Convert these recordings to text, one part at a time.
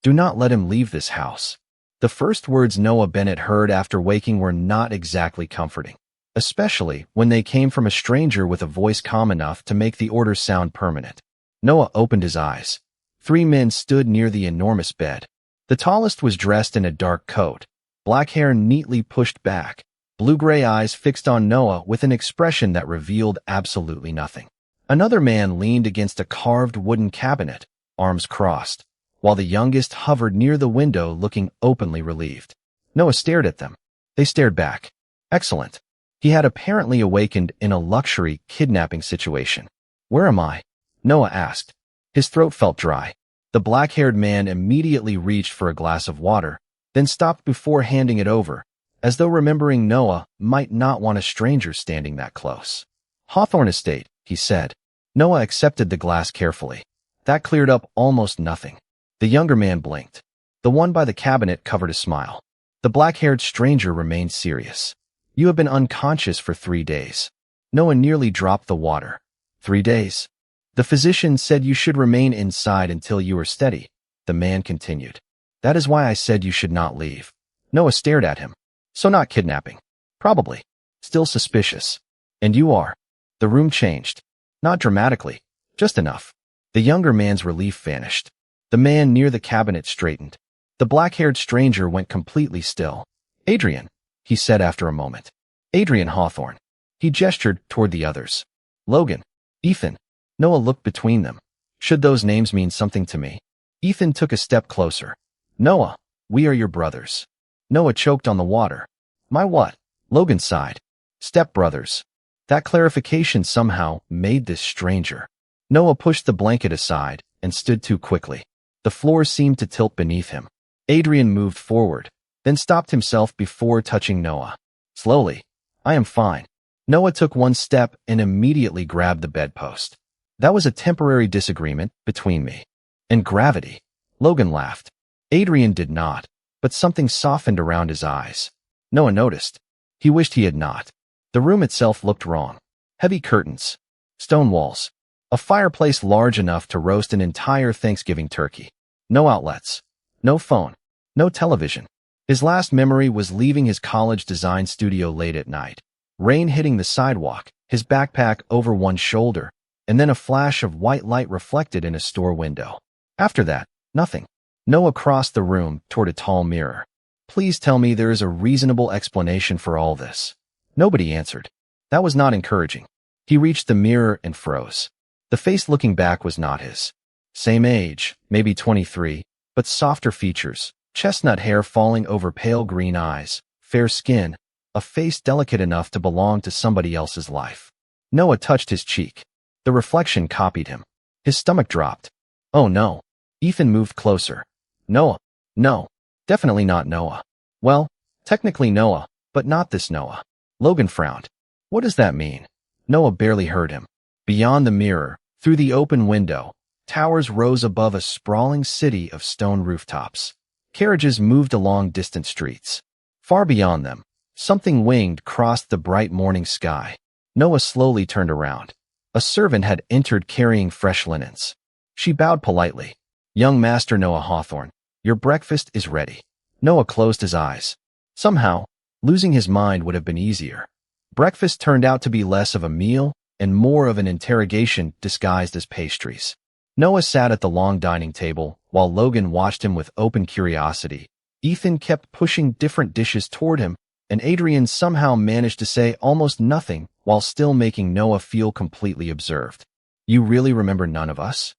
Do not let him leave this house. The first words Noah Bennett heard after waking were not exactly comforting, especially when they came from a stranger with a voice calm enough to make the order sound permanent. Noah opened his eyes. 3 men stood near the enormous bed. The tallest was dressed in a dark coat, black hair neatly pushed back, blue-gray eyes fixed on Noah with an expression that revealed absolutely nothing. Another man leaned against a carved wooden cabinet, arms crossed, while the youngest hovered near the window looking openly relieved. Noah stared at them. They stared back. Excellent. He had apparently awakened in a luxury kidnapping situation. Where am I? Noah asked. His throat felt dry. The black-haired man immediately reached for a glass of water, then stopped before handing it over, as though remembering Noah might not want a stranger standing that close. Hawthorne Estate, he said. Noah accepted the glass carefully. That cleared up almost nothing. The younger man blinked. The one by the cabinet covered a smile. The black-haired stranger remained serious. You have been unconscious for 3 days. Noah nearly dropped the water. 3 days? The physician said you should remain inside until you are steady, the man continued. That is why I said you should not leave. Noah stared at him. So not kidnapping. Probably. Still suspicious. And you are. The room changed. Not dramatically. Just enough. The younger man's relief vanished. The man near the cabinet straightened. The black-haired stranger went completely still. Adrian, he said after a moment. Adrian Hawthorne. He gestured toward the others. Logan. Ethan. Noah looked between them. Should those names mean something to me? Ethan took a step closer. Noah, we are your brothers. Noah choked on the water. My what? Logan sighed. Step-brothers. That clarification somehow made this stranger. Noah pushed the blanket aside and stood too quickly. The floor seemed to tilt beneath him. Adrian moved forward, then stopped himself before touching Noah. Slowly. I am fine. Noah took 1 step and immediately grabbed the bedpost. That was a temporary disagreement between me and gravity. Logan laughed. Adrian did not, but something softened around his eyes. Noah noticed. He wished he had not. The room itself looked wrong. Heavy curtains, stone walls, a fireplace large enough to roast an entire Thanksgiving turkey. No outlets, no phone, no television. His last memory was leaving his college design studio late at night. Rain hitting the sidewalk, his backpack over one shoulder, and then a flash of white light reflected in a store window. After that, nothing. Noah crossed the room toward a tall mirror. Please tell me there is a reasonable explanation for all this. Nobody answered. That was not encouraging. He reached the mirror and froze. The face looking back was not his. Same age, maybe 23, but softer features, chestnut hair falling over pale green eyes, fair skin, a face delicate enough to belong to somebody else's life. Noah touched his cheek. The reflection copied him. His stomach dropped. Oh no. Ethan moved closer. Noah. No. Definitely not Noah. Well, technically Noah, but not this Noah. Logan frowned. What does that mean? Noah barely heard him. Beyond the mirror, through the open window, towers rose above a sprawling city of stone rooftops. Carriages moved along distant streets. Far beyond them, something winged crossed the bright morning sky. Noah slowly turned around. A servant had entered carrying fresh linens. She bowed politely. Young Master Noah Hawthorne, your breakfast is ready. Noah closed his eyes. Somehow, losing his mind would have been easier. Breakfast turned out to be less of a meal and more of an interrogation disguised as pastries. Noah sat at the long dining table while Logan watched him with open curiosity. Ethan kept pushing different dishes toward him, and Adrian somehow managed to say almost nothing while still making Noah feel completely observed. You really remember none of us?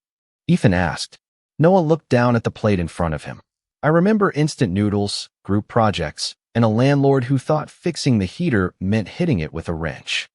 Ethan asked. Noah looked down at the plate in front of him. I remember instant noodles, group projects, and a landlord who thought fixing the heater meant hitting it with a wrench.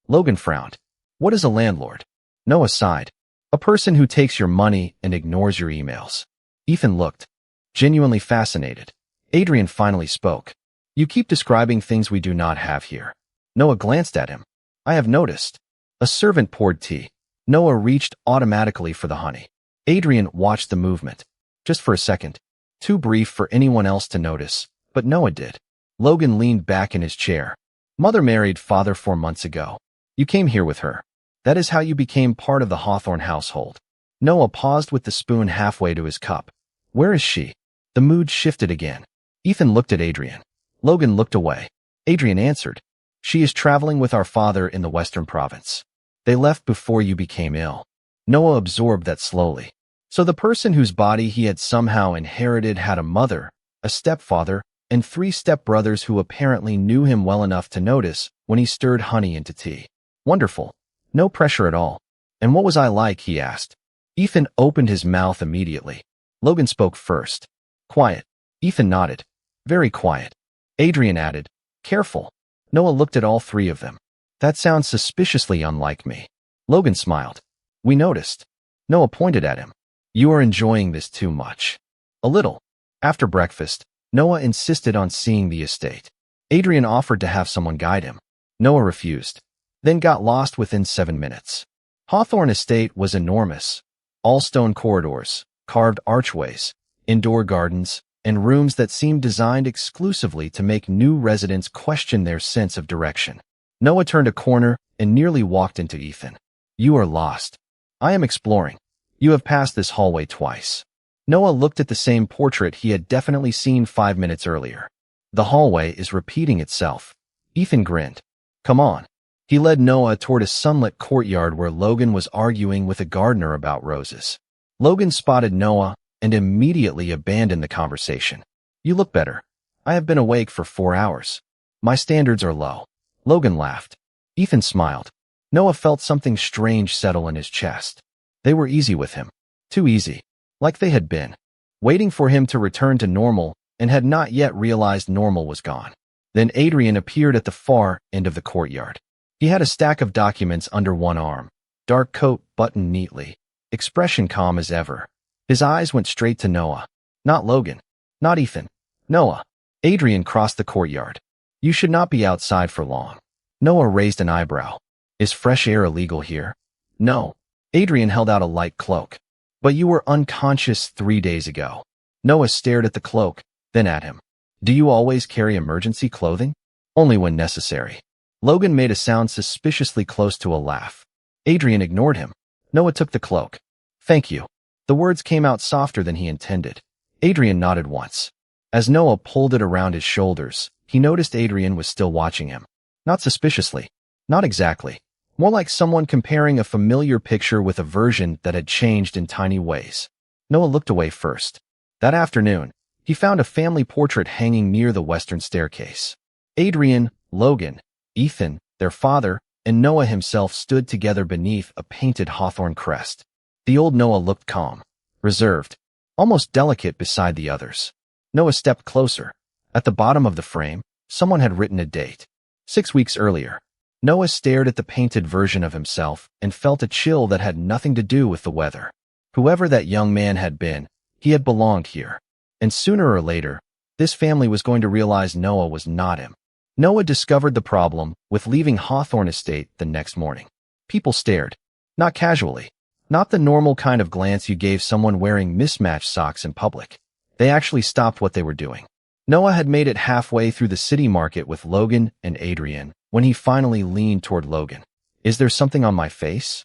Logan frowned. What is a landlord? Noah sighed. A person who takes your money and ignores your emails. Ethan looked, genuinely fascinated. Adrian finally spoke. You keep describing things we do not have here. Noah glanced at him. I have noticed. A servant poured tea. Noah reached automatically for the honey. Adrian watched the movement. Just for a second. Too brief for anyone else to notice, but Noah did. Logan leaned back in his chair. Mother married father 4 months ago. You came here with her. That is how you became part of the Hawthorne household. Noah paused with the spoon halfway to his cup. Where is she? The mood shifted again. Ethan looked at Adrian. Logan looked away. Adrian answered, "She is traveling with our father in the Western Province. They left before you became ill." Noah absorbed that slowly. So the person whose body he had somehow inherited had a mother, a stepfather, and 3 stepbrothers who apparently knew him well enough to notice when he stirred honey into tea. Wonderful. No pressure at all. "And what was I like?" he asked. Ethan opened his mouth immediately. Logan spoke first. "Quiet." Ethan nodded. "Very quiet." Adrian added, "Careful." Noah looked at all 3 of them. "That sounds suspiciously unlike me." Logan smiled. "We noticed." Noah pointed at him. "You are enjoying this too much." "A little." After breakfast, Noah insisted on seeing the estate. Adrian offered to have someone guide him. Noah refused, then got lost within 7 minutes. Hawthorne Estate was enormous. All stone corridors, carved archways, indoor gardens, and rooms that seemed designed exclusively to make new residents question their sense of direction. Noah turned a corner and nearly walked into Ethan. "You are lost." "I am exploring." "You have passed this hallway twice." Noah looked at the same portrait he had definitely seen 5 minutes earlier. "The hallway is repeating itself." Ethan grinned. "Come on." He led Noah toward a sunlit courtyard where Logan was arguing with a gardener about roses. Logan spotted Noah and immediately abandoned the conversation. "You look better." "I have been awake for 4 hours. My standards are low." Logan laughed. Ethan smiled. Noah felt something strange settle in his chest. They were easy with him. Too easy. Like they had been. Waiting for him to return to normal and had not yet realized normal was gone. Then Adrian appeared at the far end of the courtyard. He had a stack of documents under one arm, dark coat buttoned neatly, expression calm as ever. His eyes went straight to Noah. Not Logan. Not Ethan. Noah. Adrian crossed the courtyard. "You should not be outside for long." Noah raised an eyebrow. "Is fresh air illegal here?" "No." Adrian held out a light cloak. "But you were unconscious 3 days ago." Noah stared at the cloak, then at him. "Do you always carry emergency clothing?" "Only when necessary." Logan made a sound suspiciously close to a laugh. Adrian ignored him. Noah took the cloak. "Thank you." The words came out softer than he intended. Adrian nodded once. As Noah pulled it around his shoulders, he noticed Adrian was still watching him. Not suspiciously. Not exactly. More like someone comparing a familiar picture with a version that had changed in tiny ways. Noah looked away first. That afternoon, he found a family portrait hanging near the western staircase. Adrian, Logan, Ethan, their father, and Noah himself stood together beneath a painted hawthorn crest. The old Noah looked calm, reserved, almost delicate beside the others. Noah stepped closer. At the bottom of the frame, someone had written a date. 6 weeks earlier. Noah stared at the painted version of himself and felt a chill that had nothing to do with the weather. Whoever that young man had been, he had belonged here. And sooner or later, this family was going to realize Noah was not him. Noah discovered the problem with leaving Hawthorne Estate the next morning. People stared. Not casually. Not the normal kind of glance you gave someone wearing mismatched socks in public. They actually stopped what they were doing. Noah had made it halfway through the city market with Logan and Adrian when he finally leaned toward Logan. "Is there something on my face?"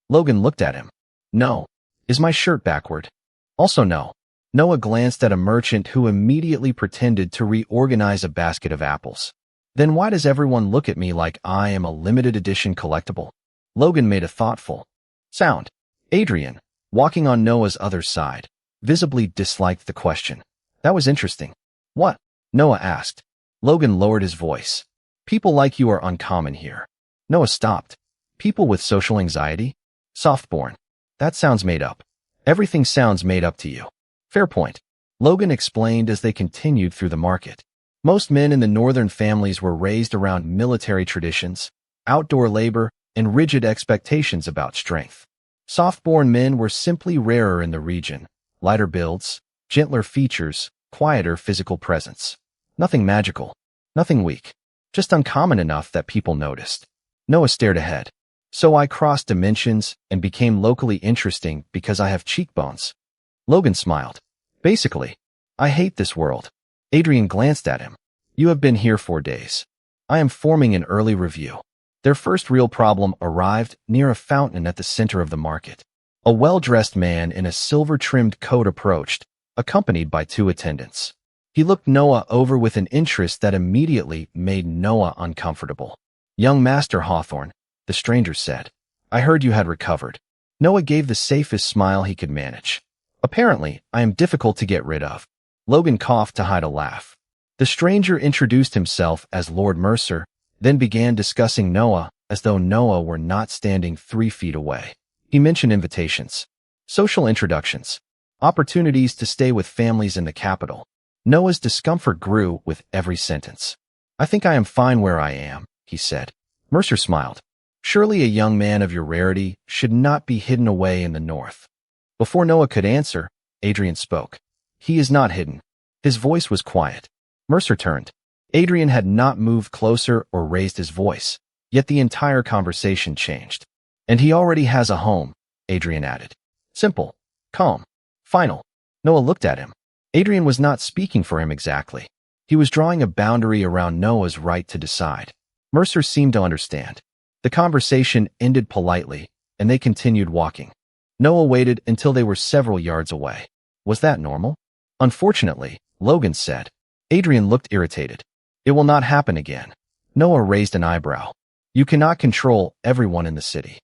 Logan looked at him. "No." "Is my shirt backward?" "Also no." Noah glanced at a merchant who immediately pretended to reorganize a basket of apples. "Then why does everyone look at me like I am a limited edition collectible?" Logan made a thoughtful sound. Adrian, walking on Noah's other side, visibly disliked the question. "That was interesting." "What?" Noah asked. Logan lowered his voice. "People like you are uncommon here." Noah stopped. "People with social anxiety?" "Softborn." "That sounds made up." "Everything sounds made up to you." "Fair point." Logan explained as they continued through the market. Most men in the northern families were raised around military traditions, outdoor labor, and rigid expectations about strength. Softborn men were simply rarer in the region. Lighter builds, gentler features, quieter physical presence. Nothing magical. Nothing weak. Just uncommon enough that people noticed. Noah stared ahead. "So I crossed dimensions and became locally interesting because I have cheekbones." Logan smiled. "Basically. I hate this world." Adrian glanced at him. "You have been here 4 days. I am forming an early review." Their first real problem arrived near a fountain at the center of the market. A well-dressed man in a silver-trimmed coat approached, accompanied by 2 attendants. He looked Noah over with an interest that immediately made Noah uncomfortable. "Young Master Hawthorne," the stranger said, "I heard you had recovered." Noah gave the safest smile he could manage. "Apparently, I am difficult to get rid of." Logan coughed to hide a laugh. The stranger introduced himself as Lord Mercer, then began discussing Noah as though Noah were not standing 3 feet away. He mentioned invitations, social introductions, opportunities to stay with families in the capital. Noah's discomfort grew with every sentence. "I think I am fine where I am," he said. Mercer smiled. "Surely a young man of your rarity should not be hidden away in the north." Before Noah could answer, Adrian spoke. "He is not hidden." His voice was quiet. Mercer turned. Adrian had not moved closer or raised his voice, yet the entire conversation changed. "And he already has a home," Adrian added. Simple, calm, final. Noah looked at him. Adrian was not speaking for him exactly. He was drawing a boundary around Noah's right to decide. Mercer seemed to understand. The conversation ended politely, and they continued walking. Noah waited until they were several yards away. Was that normal? "Unfortunately," Logan said. Adrian looked irritated. "It will not happen again." Noah raised an eyebrow. "You cannot control everyone in the city."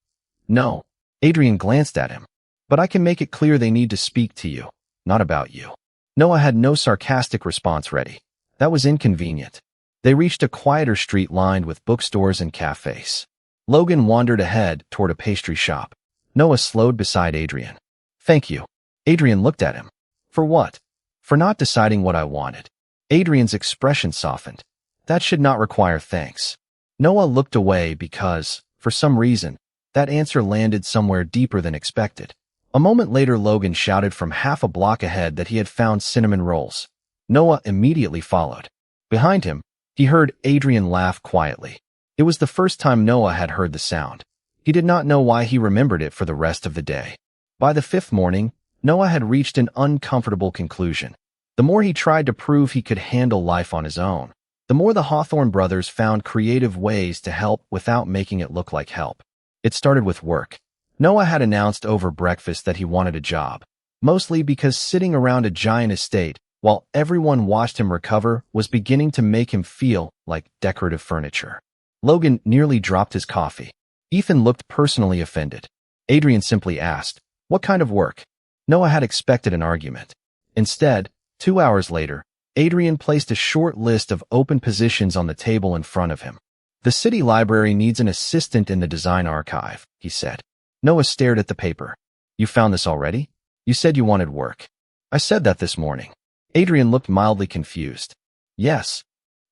"No." Adrian glanced at him. "But I can make it clear they need to speak to you, not about you." Noah had no sarcastic response ready. That was inconvenient. They reached a quieter street lined with bookstores and cafes. Logan wandered ahead toward a pastry shop. Noah slowed beside Adrian. "Thank you." Adrian looked at him. "For what?" "For not deciding what I wanted." Adrian's expression softened. "That should not require thanks." Noah looked away because, for some reason, that answer landed somewhere deeper than expected. A moment later, Logan shouted from half a block ahead that he had found cinnamon rolls. Noah immediately followed. Behind him, he heard Adrian laugh quietly. It was the first time Noah had heard the sound. He did not know why he remembered it for the rest of the day. By the 5th morning, Noah had reached an uncomfortable conclusion. The more he tried to prove he could handle life on his own, the more the Hawthorne brothers found creative ways to help without making it look like help. It started with work. Noah had announced over breakfast that he wanted a job, mostly because sitting around a giant estate while everyone watched him recover was beginning to make him feel like decorative furniture. Logan nearly dropped his coffee. Ethan looked personally offended. Adrian simply asked, "What kind of work?" Noah had expected an argument. Instead, 2 hours later, Adrian placed a short list of open positions on the table in front of him. "The city library needs an assistant in the design archive," he said. Noah stared at the paper. "You found this already? You said you wanted work." "I said that this morning." Adrian looked mildly confused. "Yes."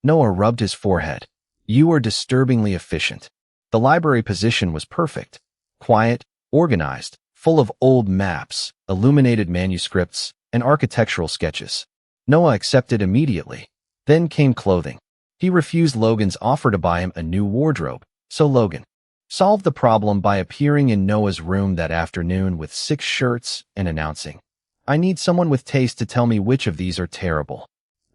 Noah rubbed his forehead. "You are disturbingly efficient." The library position was perfect. Quiet, organized, full of old maps, illuminated manuscripts, and architectural sketches. Noah accepted immediately. Then came clothing. He refused Logan's offer to buy him a new wardrobe, so Logan solved the problem by appearing in Noah's room that afternoon with 6 shirts and announcing, "I need someone with taste to tell me which of these are terrible."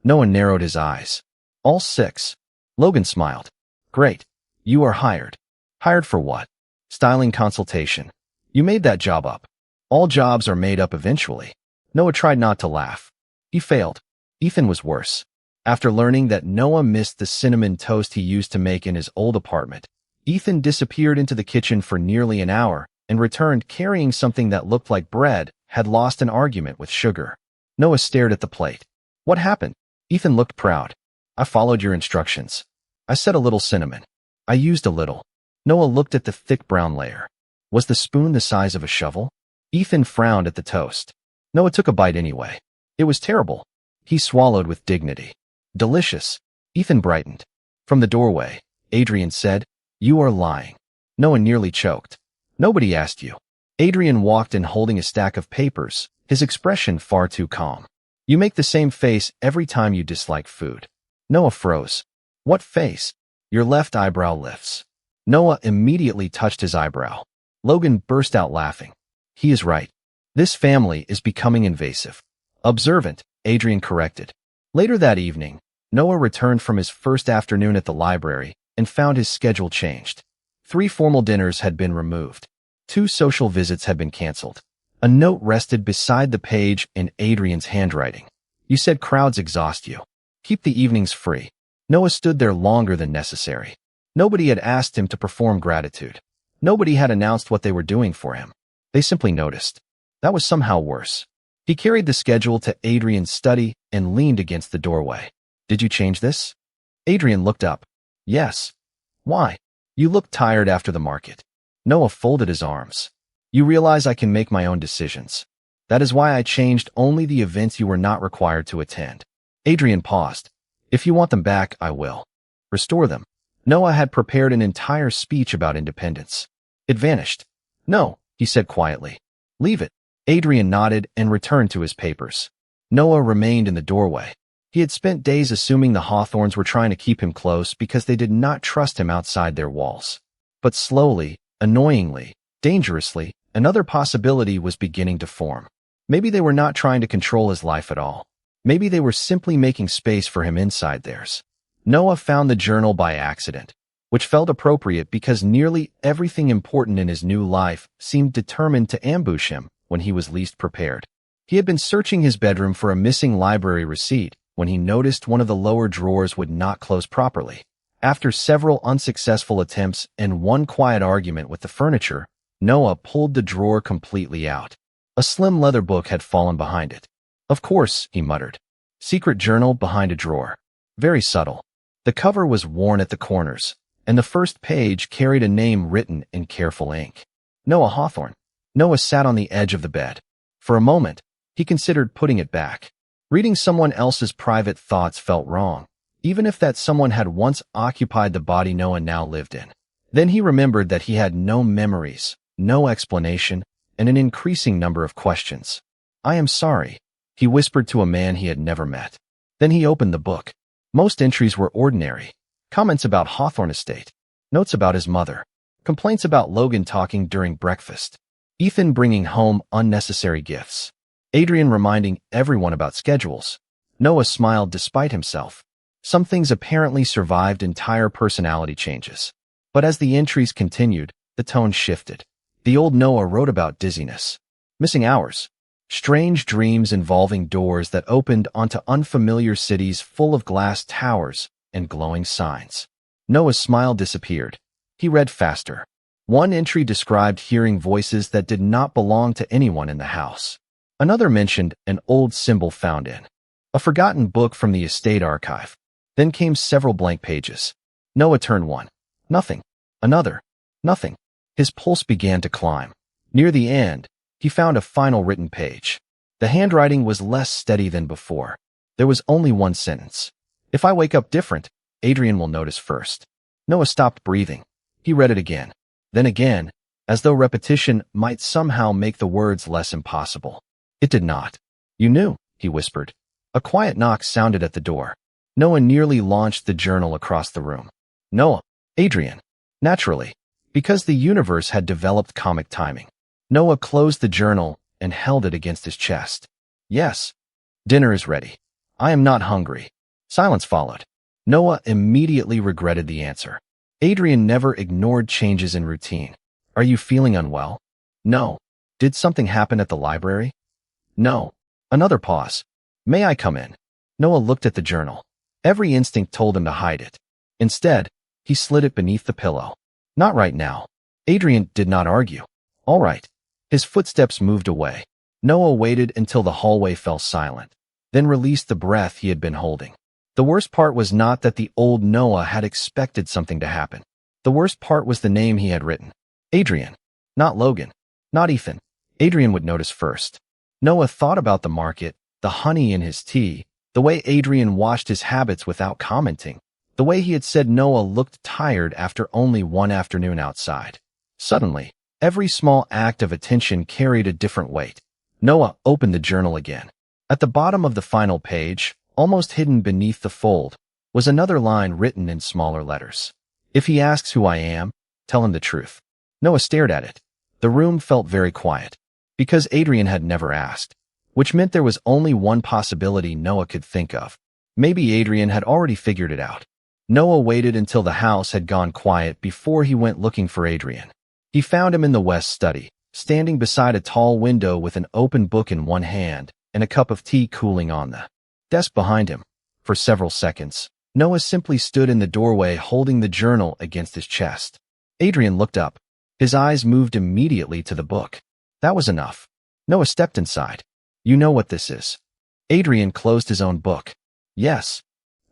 Noah narrowed his eyes. "All 6. Logan smiled. "Great. You are hired." "Hired for what?" "Styling consultation." "You made that job up." "All jobs are made up eventually." Noah tried not to laugh. He failed. Ethan was worse. After learning that Noah missed the cinnamon toast he used to make in his old apartment, Ethan disappeared into the kitchen for nearly an hour and returned carrying something that looked like bread, had lost an argument with sugar. Noah stared at the plate. "What happened?" Ethan looked proud. "I followed your instructions. I said a little cinnamon. I used a little." Noah looked at the thick brown layer. Was the spoon the size of a shovel? Ethan frowned at the toast. Noah took a bite anyway. It was terrible. He swallowed with dignity. "Delicious." Ethan brightened. From the doorway, Adrian said, "You are lying." Noah nearly choked. "Nobody asked you." Adrian walked in holding a stack of papers, his expression far too calm. "You make the same face every time you dislike food." Noah froze. "What face?" "Your left eyebrow lifts." Noah immediately touched his eyebrow. Logan burst out laughing. "He is right. This family is becoming invasive." "Observant," Adrian corrected. Later that evening, Noah returned from his first afternoon at the library and found his schedule changed. 3 formal dinners had been removed. 2 social visits had been canceled. A note rested beside the page in Adrian's handwriting. You said crowds exhaust you. Keep the evenings free. Noah stood there longer than necessary. Nobody had asked him to perform gratitude. Nobody had announced what they were doing for him. They simply noticed. That was somehow worse. He carried the schedule to Adrian's study and leaned against the doorway. Did you change this? Adrian looked up. Yes. Why? You look tired after the market. Noah folded his arms. You realize I can make my own decisions. That is why I changed only the events you were not required to attend. Adrian paused. If you want them back, I will. Restore them. Noah had prepared an entire speech about independence. It vanished. No, he said quietly. Leave it. Adrian nodded and returned to his papers. Noah remained in the doorway. He had spent days assuming the Hawthorns were trying to keep him close because they did not trust him outside their walls. But slowly, annoyingly, dangerously, another possibility was beginning to form. Maybe they were not trying to control his life at all. Maybe they were simply making space for him inside theirs. Noah found the journal by accident, which felt appropriate because nearly everything important in his new life seemed determined to ambush him when he was least prepared. He had been searching his bedroom for a missing library receipt when he noticed one of the lower drawers would not close properly. After several unsuccessful attempts and one quiet argument with the furniture, Noah pulled the drawer completely out. A slim leather book had fallen behind it. Of course, he muttered. Secret journal behind a drawer. Very subtle. The cover was worn at the corners, and the first page carried a name written in careful ink. Noah Hawthorne. Noah sat on the edge of the bed. For a moment, he considered putting it back. Reading someone else's private thoughts felt wrong, even if that someone had once occupied the body Noah now lived in. Then he remembered that he had no memories, no explanation, and an increasing number of questions. I am sorry, he whispered to a man he had never met. Then he opened the book. Most entries were ordinary. Comments about Hawthorne Estate, notes about his mother, complaints about Logan talking during breakfast, Ethan bringing home unnecessary gifts, Adrian reminding everyone about schedules. Noah smiled despite himself. Some things apparently survived entire personality changes. But as the entries continued, the tone shifted. The old Noah wrote about dizziness, missing hours, strange dreams involving doors that opened onto unfamiliar cities full of glass towers and glowing signs. Noah's smile disappeared. He read faster. One entry described hearing voices that did not belong to anyone in the house. Another mentioned an old symbol found in a forgotten book from the estate archive. Then came several blank pages. Noah turned one. Nothing. Another. Nothing. His pulse began to climb. Near the end, he found a final written page. The handwriting was less steady than before. There was only one sentence. If I wake up different, Adrian will notice first. Noah stopped breathing. He read it again. Then again, as though repetition might somehow make the words less impossible. It did not. You knew, he whispered. A quiet knock sounded at the door. Noah nearly launched the journal across the room. Noah. Adrian. Naturally. Because the universe had developed comic timing. Noah closed the journal and held it against his chest. Yes. Dinner is ready. I am not hungry. Silence followed. Noah immediately regretted the answer. Adrian never ignored changes in routine. Are you feeling unwell? No. Did something happen at the library? No. Another pause. May I come in? Noah looked at the journal. Every instinct told him to hide it. Instead, he slid it beneath the pillow. Not right now. Adrian did not argue. All right. His footsteps moved away. Noah waited until the hallway fell silent, then released the breath he had been holding. The worst part was not that the old Noah had expected something to happen. The worst part was the name he had written. Adrian. Not Logan. Not Ethan. Adrian would notice first. Noah thought about the market, the honey in his tea, the way Adrian washed his habits without commenting, the way he had said Noah looked tired after only one afternoon outside. Suddenly, every small act of attention carried a different weight. Noah opened the journal again. At the bottom of the final page, almost hidden beneath the fold, was another line written in smaller letters. If he asks who I am, tell him the truth. Noah stared at it. The room felt very quiet, because Adrian had never asked, which meant there was only one possibility Noah could think of. Maybe Adrian had already figured it out. Noah waited until the house had gone quiet before he went looking for Adrian. He found him in the west study, standing beside a tall window with an open book in one hand and a cup of tea cooling on the desk behind him. For several seconds, Noah simply stood in the doorway holding the journal against his chest. Adrian looked up. His eyes moved immediately to the book. That was enough. Noah stepped inside. You know what this is. Adrian closed his own book. Yes.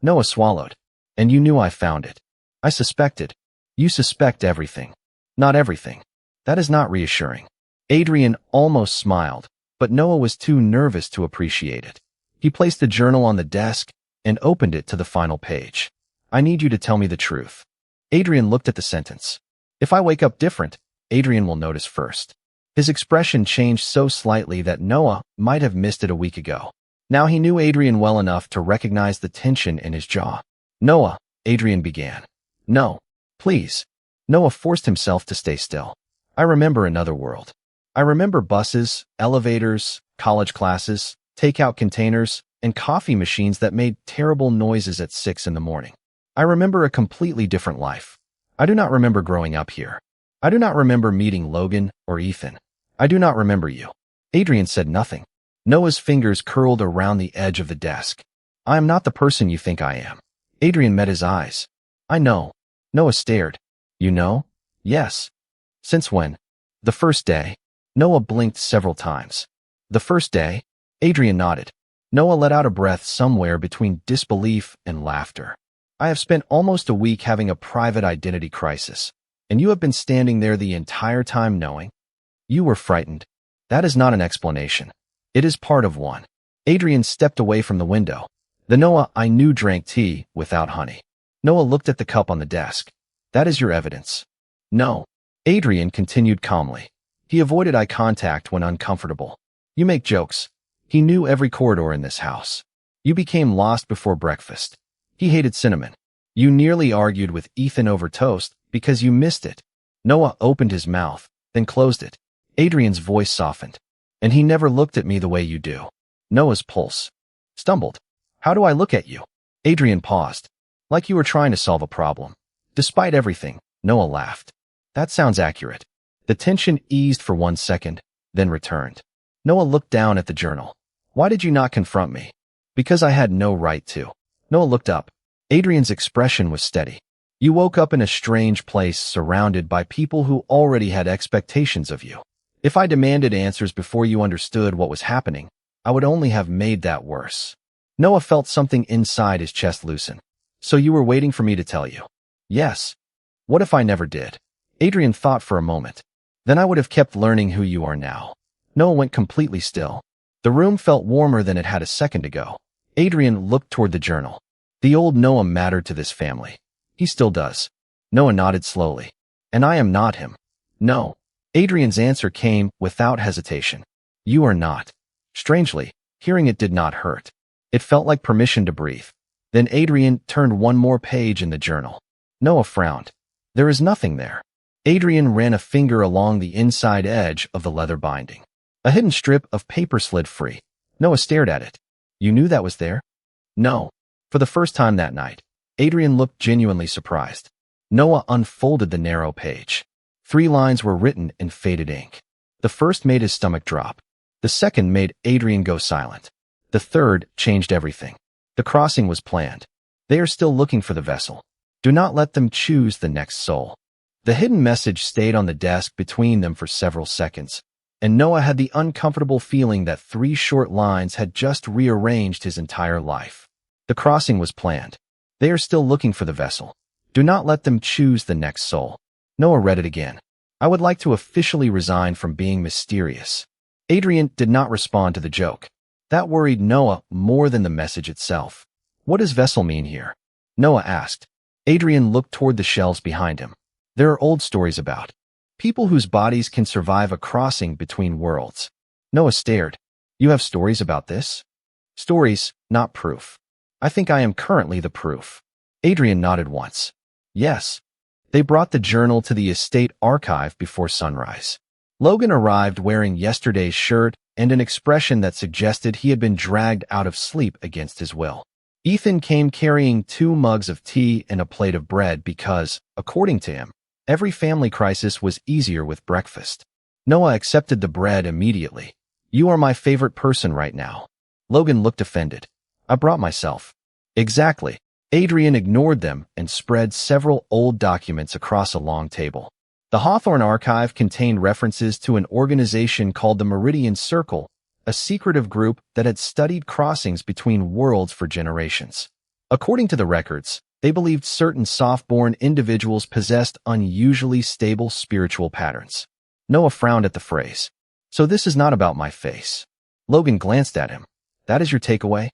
Noah swallowed. And you knew I found it. I suspected. You suspect everything. Not everything. That is not reassuring. Adrian almost smiled, but Noah was too nervous to appreciate it. He placed the journal on the desk and opened it to the final page. I need you to tell me the truth. Adrian looked at the sentence. If I wake up different, Adrian will notice first. His expression changed so slightly that Noah might have missed it a week ago. Now he knew Adrian well enough to recognize the tension in his jaw. Noah, Adrian began. No, please. Noah forced himself to stay still. I remember another world. I remember buses, elevators, college classes, takeout containers, and coffee machines that made terrible noises at 6 in the morning. I remember a completely different life. I do not remember growing up here. I do not remember meeting Logan or Ethan. I do not remember you. Adrian said nothing. Noah's fingers curled around the edge of the desk. I am not the person you think I am. Adrian met his eyes. I know. Noah stared. You know? Yes. Since when? The first day. Noah blinked several times. The first day? Adrian nodded. Noah let out a breath somewhere between disbelief and laughter. I have spent almost a week having a private identity crisis, and you have been standing there the entire time knowing? You were frightened. That is not an explanation. It is part of one. Adrian stepped away from the window. The Noah I knew drank tea without honey. Noah looked at the cup on the desk. That is your evidence. No. Adrian continued calmly. He avoided eye contact when uncomfortable. You make jokes. He knew every corridor in this house. You became lost before breakfast. He hated cinnamon. You nearly argued with Ethan over toast because you missed it. Noah opened his mouth, then closed it. Adrian's voice softened. And he never looked at me the way you do. Noah's pulse stumbled. How do I look at you? Adrian paused. Like you were trying to solve a problem. Despite everything, Noah laughed. That sounds accurate. The tension eased for 1 second, then returned. Noah looked down at the journal. Why did you not confront me? Because I had no right to. Noah looked up. Adrian's expression was steady. You woke up in a strange place surrounded by people who already had expectations of you. If I demanded answers before you understood what was happening, I would only have made that worse. Noah felt something inside his chest loosen. So you were waiting for me to tell you? Yes. What if I never did? Adrian thought for a moment. Then I would have kept learning who you are now. Noah went completely still. The room felt warmer than it had a second ago. Adrian looked toward the journal. The old Noah mattered to this family. He still does. Noah nodded slowly. And I am not him. No. Adrian's answer came without hesitation. You are not. Strangely, hearing it did not hurt. It felt like permission to breathe. Then Adrian turned one more page in the journal. Noah frowned. There is nothing there. Adrian ran a finger along the inside edge of the leather binding. A hidden strip of paper slid free. Noah stared at it. You knew that was there? No. For the first time that night, Adrian looked genuinely surprised. Noah unfolded the narrow page. 3 lines were written in faded ink. The first made his stomach drop. The second made Adrian go silent. The third changed everything. The crossing was planned. They are still looking for the vessel. Do not let them choose the next soul. The hidden message stayed on the desk between them for several seconds, and Noah had the uncomfortable feeling that 3 short lines had just rearranged his entire life. The crossing was planned. They are still looking for the vessel. Do not let them choose the next soul. Noah read it again. I would like to officially resign from being mysterious. Adrian did not respond to the joke. That worried Noah more than the message itself. What does vessel mean here? Noah asked. Adrian looked toward the shelves behind him. There are old stories about people whose bodies can survive a crossing between worlds. Noah stared. You have stories about this? Stories, not proof. I think I am currently the proof. Adrian nodded once. Yes. They brought the journal to the estate archive before sunrise. Logan arrived wearing yesterday's shirt and an expression that suggested he had been dragged out of sleep against his will. Ethan came carrying 2 mugs of tea and a plate of bread because, according to him, every family crisis was easier with breakfast. Noah accepted the bread immediately. You are my favorite person right now. Logan looked offended. I brought myself. Exactly. Adrian ignored them and spread several old documents across a long table. The Hawthorne archive contained references to an organization called the Meridian Circle, a secretive group that had studied crossings between worlds for generations. According to the records, they believed certain soft-born individuals possessed unusually stable spiritual patterns. Noah frowned at the phrase. So this is not about my face. Logan glanced at him. That is your takeaway?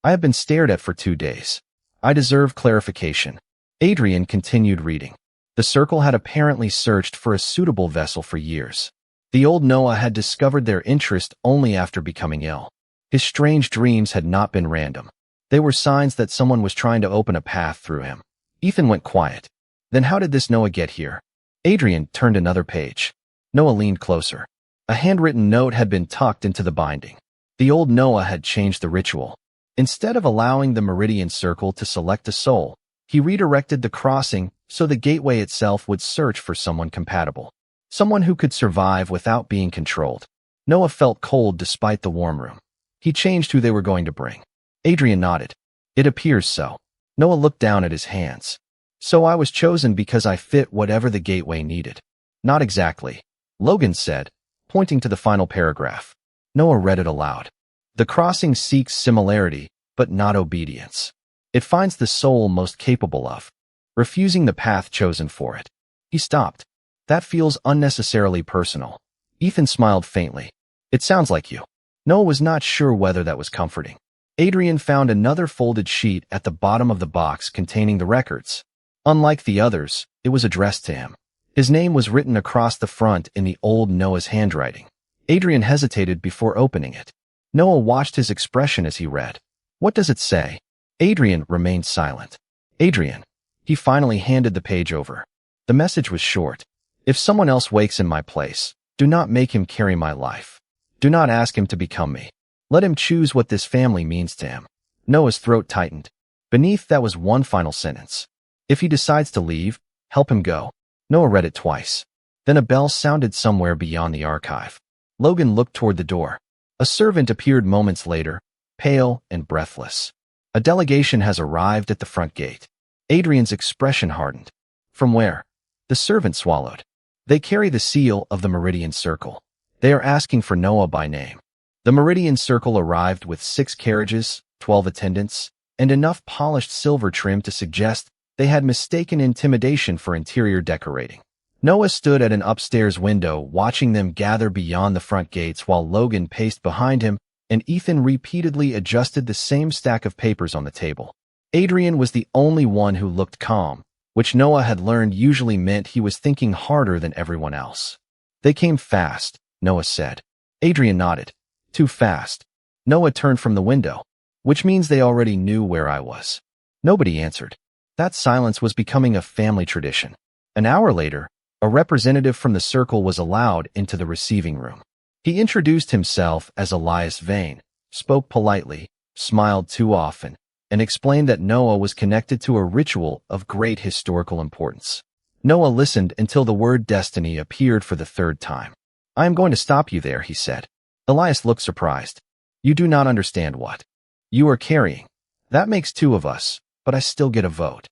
I have been stared at for 2 days. I deserve clarification. Adrian continued reading. The circle had apparently searched for a suitable vessel for years. The old Noah had discovered their interest only after becoming ill. His strange dreams had not been random. They were signs that someone was trying to open a path through him. Ethan went quiet. Then how did this Noah get here? Adrian turned another page. Noah leaned closer. A handwritten note had been tucked into the binding. The old Noah had changed the ritual. Instead of allowing the Meridian Circle to select a soul, he redirected the crossing so the gateway itself would search for someone compatible. Someone who could survive without being controlled. Noah felt cold despite the warm room. He changed who they were going to bring. Adrian nodded. It appears so. Noah looked down at his hands. So I was chosen because I fit whatever the gateway needed. Not exactly, Logan said, pointing to the final paragraph. Noah read it aloud. The crossing seeks similarity, but not obedience. It finds the soul most capable of refusing the path chosen for it. He stopped. That feels unnecessarily personal. Ethan smiled faintly. It sounds like you. Noah was not sure whether that was comforting. Adrian found another folded sheet at the bottom of the box containing the records. Unlike the others, it was addressed to him. His name was written across the front in the old Noah's handwriting. Adrian hesitated before opening it. Noah watched his expression as he read. What does it say? Adrian remained silent. Adrian. He finally handed the page over. The message was short. If someone else wakes in my place, do not make him carry my life. Do not ask him to become me. Let him choose what this family means to him. Noah's throat tightened. Beneath that was one final sentence. If he decides to leave, help him go. Noah read it twice. Then a bell sounded somewhere beyond the archive. Logan looked toward the door. A servant appeared moments later, pale and breathless. A delegation has arrived at the front gate. Adrian's expression hardened. From where? The servant swallowed. They carry the seal of the Meridian Circle. They are asking for Noah by name. The Meridian Circle arrived with 6 carriages, 12 attendants, and enough polished silver trim to suggest they had mistaken intimidation for interior decorating. Noah stood at an upstairs window watching them gather beyond the front gates while Logan paced behind him and Ethan repeatedly adjusted the same stack of papers on the table. Adrian was the only one who looked calm, which Noah had learned usually meant he was thinking harder than everyone else. They came fast, Noah said. Adrian nodded. Too fast. Noah turned from the window, which means they already knew where I was. Nobody answered. That silence was becoming a family tradition. An hour later, a representative from the circle was allowed into the receiving room. He introduced himself as Elias Vane, spoke politely, smiled too often, and explained that Noah was connected to a ritual of great historical importance. Noah listened until the word destiny appeared for the 3rd time. I am going to stop you there, he said. Elias looked surprised. You do not understand what you are carrying. That makes 2 of us, but I still get a vote.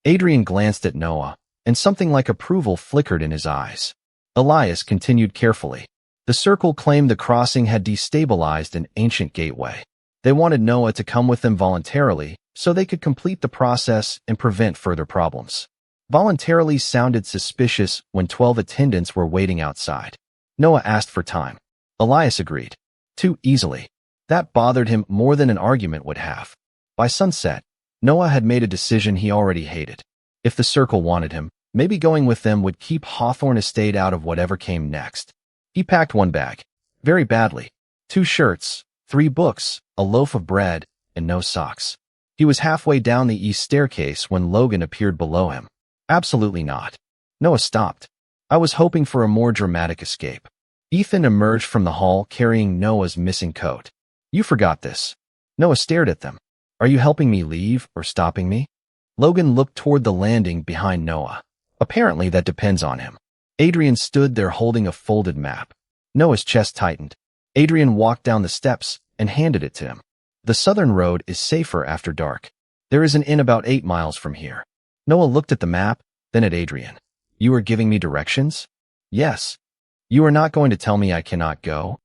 Adrian glanced at Noah, and something like approval flickered in his eyes. Elias continued carefully. The circle claimed the crossing had destabilized an ancient gateway. They wanted Noah to come with them voluntarily so they could complete the process and prevent further problems. Voluntarily sounded suspicious when 12 attendants were waiting outside. Noah asked for time. Elias agreed. Too easily. That bothered him more than an argument would have. By sunset, Noah had made a decision he already hated. If the circle wanted him, maybe going with them would keep Hawthorne Estate out of whatever came next. He packed 1 bag. Very badly. 2 shirts, 3 books, a loaf of bread, and no socks. He was halfway down the east staircase when Logan appeared below him. Absolutely not. Noah stopped. I was hoping for a more dramatic escape. Ethan emerged from the hall carrying Noah's missing coat. You forgot this. Noah stared at them. Are you helping me leave or stopping me? Logan looked toward the landing behind Noah. Apparently that depends on him. Adrian stood there holding a folded map. Noah's chest tightened. Adrian walked down the steps and handed it to him. The southern road is safer after dark. There is an inn about 8 miles from here. Noah looked at the map, then at Adrian. You are giving me directions? Yes. You are not going to tell me I cannot go?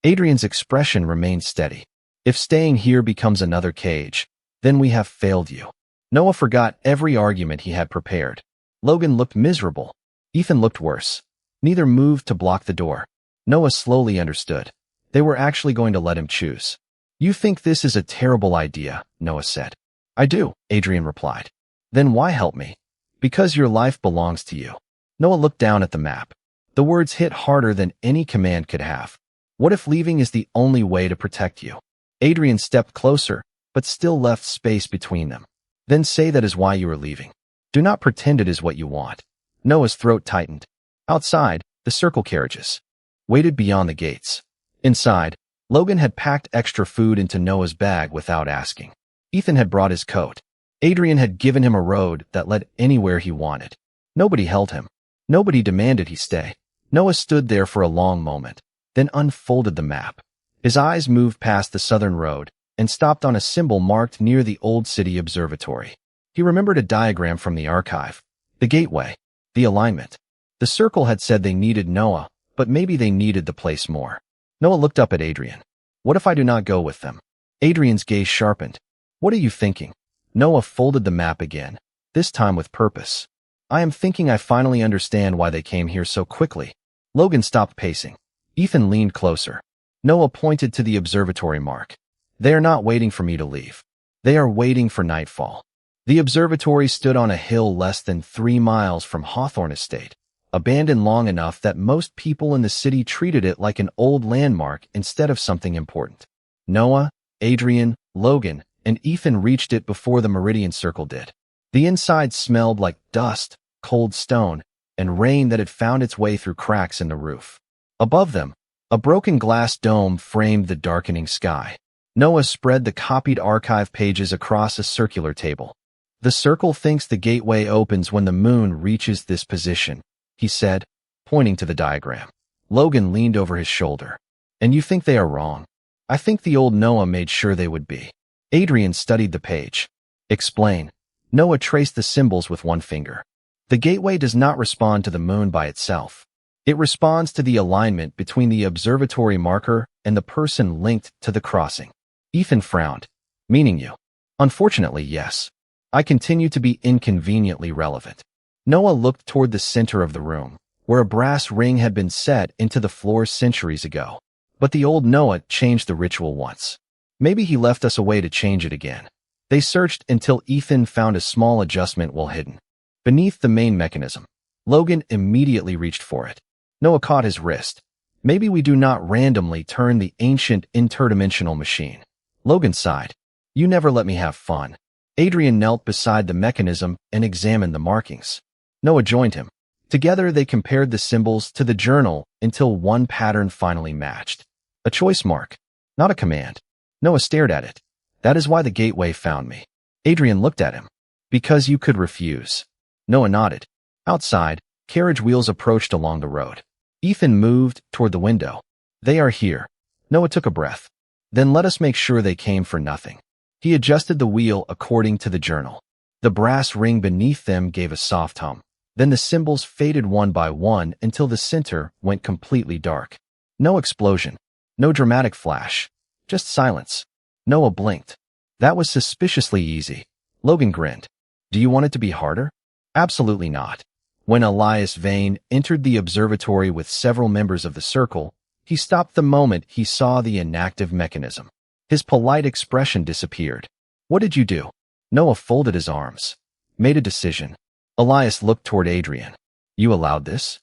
Adrian's expression remained steady. If staying here becomes another cage, then we have failed you. Noah forgot every argument he had prepared. Logan looked miserable. Ethan looked worse. Neither moved to block the door. Noah slowly understood. They were actually going to let him choose. You think this is a terrible idea, Noah said. I do, Adrian replied. Then why help me? Because your life belongs to you. Noah looked down at the map. The words hit harder than any command could have. What if leaving is the only way to protect you? Adrian stepped closer, but still left space between them. Then say that is why you are leaving. Do not pretend it is what you want. Noah's throat tightened. Outside, the circle carriages waited beyond the gates. Inside, Logan had packed extra food into Noah's bag without asking. Ethan had brought his coat. Adrian had given him a road that led anywhere he wanted. Nobody held him. Nobody demanded he stay. Noah stood there for a long moment, then unfolded the map. His eyes moved past the southern road and stopped on a symbol marked near the Old City Observatory. He remembered a diagram from the archive, the gateway, the alignment. The circle had said they needed Noah, but maybe they needed the place more. Noah looked up at Adrian. What if I do not go with them? Adrian's gaze sharpened. What are you thinking? Noah folded the map again, this time with purpose. I am thinking I finally understand why they came here so quickly. Logan stopped pacing. Ethan leaned closer. Noah pointed to the observatory mark. They are not waiting for me to leave. They are waiting for nightfall. The observatory stood on a hill less than 3 miles from Hawthorne Estate, abandoned long enough that most people in the city treated it like an old landmark instead of something important. Noah, Adrian, Logan, and Ethan reached it before the Meridian Circle did. The inside smelled like dust, cold stone, and rain that had found its way through cracks in the roof. Above them, a broken glass dome framed the darkening sky. Noah spread the copied archive pages across a circular table. The circle thinks the gateway opens when the moon reaches this position, he said, pointing to the diagram. Logan leaned over his shoulder. And you think they are wrong? I think the old Noah made sure they would be. Adrian studied the page. Explain. Noah traced the symbols with one finger. The gateway does not respond to the moon by itself. It responds to the alignment between the observatory marker and the person linked to the crossing. Ethan frowned. Meaning you? Unfortunately, yes. I continue to be inconveniently relevant. Noah looked toward the center of the room, where a brass ring had been set into the floor centuries ago. But the old Noah changed the ritual once. Maybe he left us a way to change it again. They searched until Ethan found a small adjustment well hidden. Beneath the main mechanism, Logan immediately reached for it. Noah caught his wrist. Maybe we do not randomly turn the ancient interdimensional machine. Logan sighed. You never let me have fun. Adrian knelt beside the mechanism and examined the markings. Noah joined him. Together they compared the symbols to the journal until one pattern finally matched. A choice mark, not a command. Noah stared at it. That is why the gateway found me. Adrian looked at him. Because you could refuse. Noah nodded. Outside, carriage wheels approached along the road. Ethan moved toward the window. They are here. Noah took a breath. Then let us make sure they came for nothing. He adjusted the wheel according to the journal. The brass ring beneath them gave a soft hum. Then the symbols faded one by one until the center went completely dark. No explosion. No dramatic flash. Just silence. Noah blinked. That was suspiciously easy. Logan grinned. Do you want it to be harder? Absolutely not. When Elias Vane entered the observatory with several members of the circle, he stopped the moment he saw the inactive mechanism. His polite expression disappeared. What did you do? Noah folded his arms. Made a decision. Elias looked toward Adrian. You allowed this?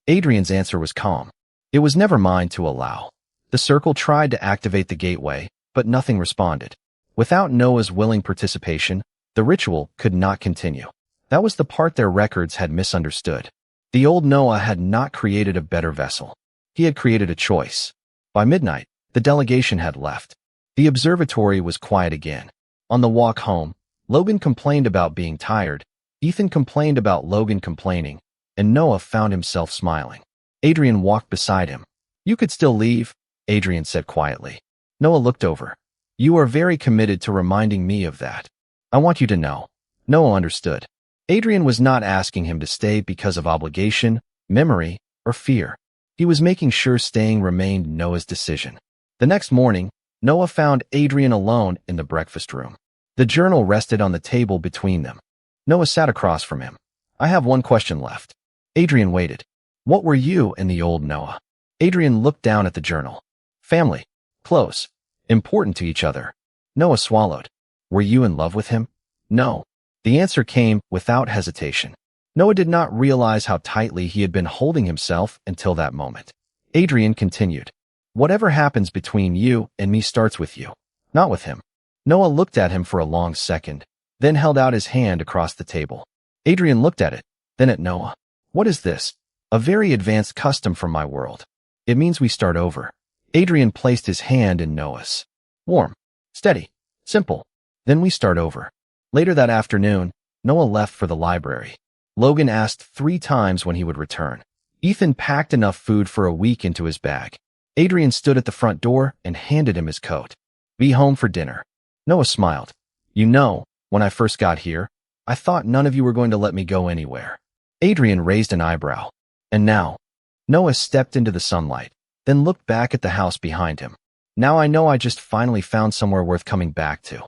Adrian's answer was calm. It was never mine to allow. The circle tried to activate the gateway, but nothing responded. Without Noah's willing participation, the ritual could not continue. That was the part their records had misunderstood. The old Noah had not created a better vessel. He had created a choice. By midnight, the delegation had left. The observatory was quiet again. On the walk home, Logan complained about being tired, Ethan complained about Logan complaining, and Noah found himself smiling. Adrian walked beside him. You could still leave, Adrian said quietly. Noah looked over. You are very committed to reminding me of that. I want you to know. Noah understood. Adrian was not asking him to stay because of obligation, memory, or fear. He was making sure staying remained Noah's decision. The next morning, Noah found Adrian alone in the breakfast room. The journal rested on the table between them. Noah sat across from him. I have one question left. Adrian waited. What were you and the old Noah? Adrian looked down at the journal. Family. Close. Important to each other. Noah swallowed. Were you in love with him? No. The answer came without hesitation. Noah did not realize how tightly he had been holding himself until that moment. Adrian continued. Whatever happens between you and me starts with you, not with him. Noah looked at him for a long second, then held out his hand across the table. Adrian looked at it, then at Noah. What is this? A very advanced custom from my world. It means we start over. Adrian placed his hand in Noah's. Warm, steady, simple. Then we start over. Later that afternoon, Noah left for the library. Logan asked 3 times when he would return. Ethan packed enough food for a week into his bag. Adrian stood at the front door and handed him his coat. Be home for dinner. Noah smiled. You know, when I first got here, I thought none of you were going to let me go anywhere. Adrian raised an eyebrow. And now? Noah stepped into the sunlight, then looked back at the house behind him. Now I know I just finally found somewhere worth coming back to.